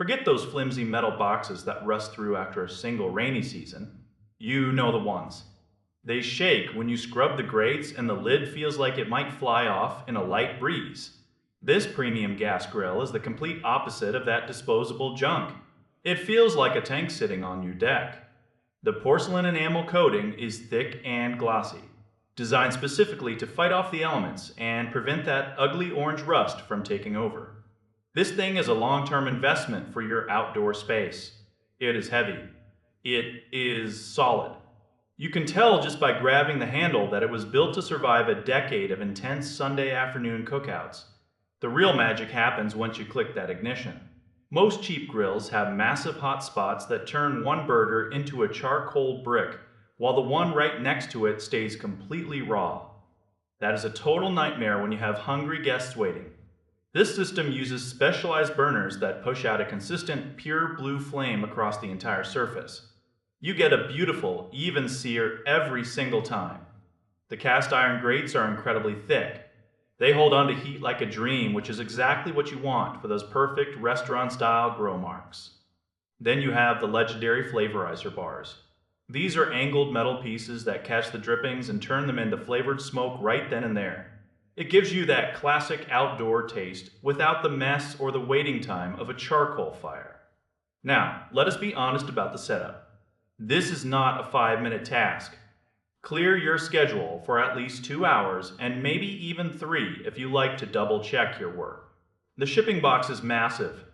Forget those flimsy metal boxes that rust through after a single rainy season. You know the ones. They shake when you scrub the grates and the lid feels like it might fly off in a light breeze. This premium gas grill is the complete opposite of that disposable junk. It feels like a tank sitting on your deck. The porcelain enamel coating is thick and glossy, designed specifically to fight off the elements and prevent that ugly orange rust from taking over. This thing is a long-term investment for your outdoor space. It is heavy. It is solid. You can tell just by grabbing the handle that it was built to survive a decade of intense Sunday afternoon cookouts. The real magic happens once you click that ignition. Most cheap grills have massive hot spots that turn one burger into a charcoal brick, while the one right next to it stays completely raw. That is a total nightmare when you have hungry guests waiting. This system uses specialized burners that push out a consistent, pure blue flame across the entire surface. You get a beautiful, even sear every single time. The cast iron grates are incredibly thick. They hold on to heat like a dream, which is exactly what you want for those perfect restaurant-style grill marks. Then you have the legendary flavorizer bars. These are angled metal pieces that catch the drippings and turn them into flavored smoke right then and there. It gives you that classic outdoor taste without the mess or the waiting time of a charcoal fire. Now, let us be honest about the setup. This is not a 5-minute task. Clear your schedule for at least 2 hours and maybe even 3 if you like to double check your work. The shipping box is massive.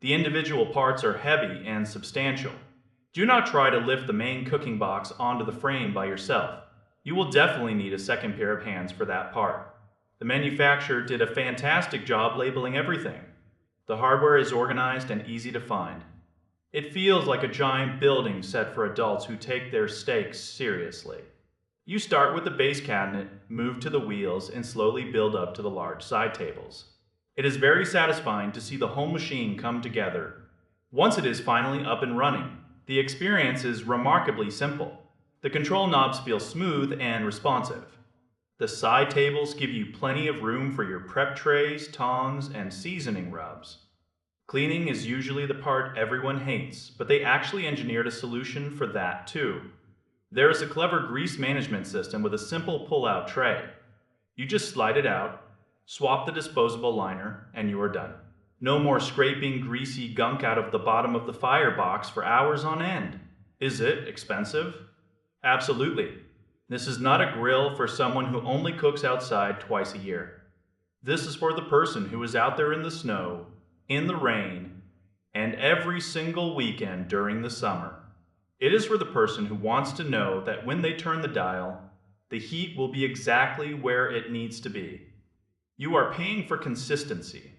The individual parts are heavy and substantial. Do not try to lift the main cooking box onto the frame by yourself. You will definitely need a second pair of hands for that part. The manufacturer did a fantastic job labeling everything. The hardware is organized and easy to find. It feels like a giant building set for adults who take their steaks seriously. You start with the base cabinet, move to the wheels, and slowly build up to the large side tables. It is very satisfying to see the whole machine come together. Once it is finally up and running, the experience is remarkably simple. The control knobs feel smooth and responsive. The side tables give you plenty of room for your prep trays, tongs, and seasoning rubs. Cleaning is usually the part everyone hates, but they actually engineered a solution for that too. There is a clever grease management system with a simple pull-out tray. You just slide it out, swap the disposable liner, and you are done. No more scraping greasy gunk out of the bottom of the firebox for hours on end. Is it expensive? Absolutely. This is not a grill for someone who only cooks outside twice a year. This is for the person who is out there in the snow, in the rain, and every single weekend during the summer. It is for the person who wants to know that when they turn the dial, the heat will be exactly where it needs to be. You are paying for consistency.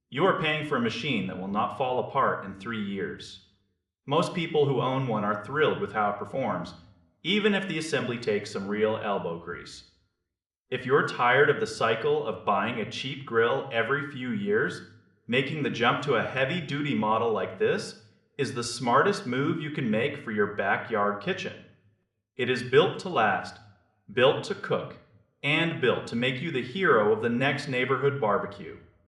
You are paying for a machine that will not fall apart in 3 years. Most people who own one are thrilled with how it performs, even if the assembly takes some real elbow grease. If you're tired of the cycle of buying a cheap grill every few years, making the jump to a heavy-duty model like this is the smartest move you can make for your backyard kitchen. It is built to last, built to cook, and built to make you the hero of the next neighborhood barbecue.